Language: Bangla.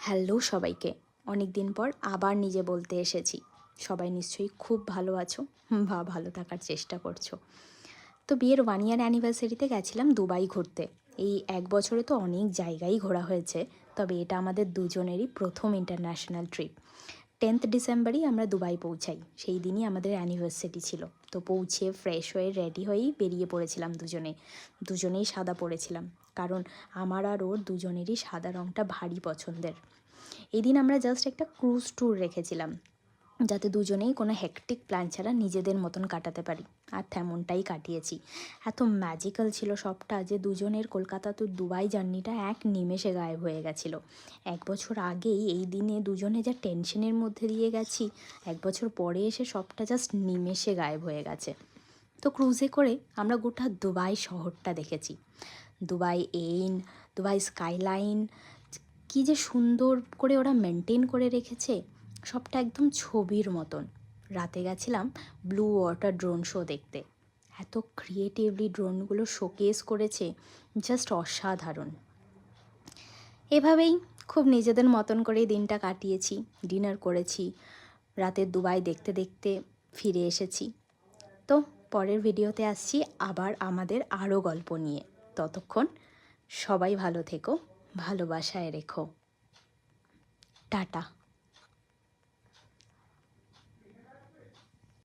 হ্যালো সবাইকে, অনেক দিন পর আবার নিজে বলতে এসেছি। সবাই নিশ্চয়ই খুব ভালো আছো বা ভালো থাকার চেষ্টা করছো। তো বিয়ের 1 ইয়ার অ্যানিভার্সারিতে গেছিলাম দুবাই ঘুরতে। এই 1 বছরে তো অনেক জায়গায় ঘোরা হয়েছে, তবে এটা আমাদের দুজনেরই প্রথম ইন্টারন্যাশনাল ট্রিপ। 10th ডিসেম্বরই আমরা দুবাই পৌঁছাই, সেই দিনই আমাদের অ্যানিভার্সারি ছিল। তো পৌঁছে ফ্রেশ হয়ে রেডি হয়েই বেরিয়ে পড়েছিলাম দুজনেই সাদা পরেছিলাম, কারণ আমার আর ওর দুজনেরই সাদা রঙটা ভারী পছন্দের। এই দিন আমরা জাস্ট একটা ক্রুজ ট্যুর রেখেছিলাম, যাতে দুজনেই কোনো হেকটিক প্ল্যান ছাড়া নিজেদের মতন কাটাতে পারি, আর তেমনটাই কাটিয়েছি। এত ম্যাজিক্যাল ছিল সবটা যে দুজনের কলকাতা টু দুবাই জার্নিটা এক নিমেষে গায়েব হয়ে গেছিলো। 1 বছর আগেই এই দিনে দুজনে যা টেনশনের মধ্যে দিয়ে গেছি, 1 বছর পরে এসে সবটা জাস্ট নিমেষে গায়েব হয়ে গেছে। তো ক্রুজে করে আমরা গোটা দুবাই শহরটা দেখেছি। দুবাই এইন, দুবাই স্কাইলাইন, কী যে সুন্দর করে ওরা মেনটেন করে রেখেছে, সবটা একদম ছবির মতন। রাতে গেছিলাম ব্লু ওয়াটার ড্রোন শো দেখতে। এত ক্রিয়েটিভলি ড্রোনগুলো শোকেস করেছে, জাস্ট অসাধারণ। এভাবেই খুব নিজেদের মতন করেই দিনটা কাটিয়েছি, ডিনার করেছি, রাতের দুবাই দেখতে দেখতে ফিরে এসেছি। তো পরের ভিডিওতে আসছি আবার আমাদের আরও গল্প নিয়ে। ততক্ষণ সবাই ভালো থেকো, ভালোবাসায় রেখো। টাটা।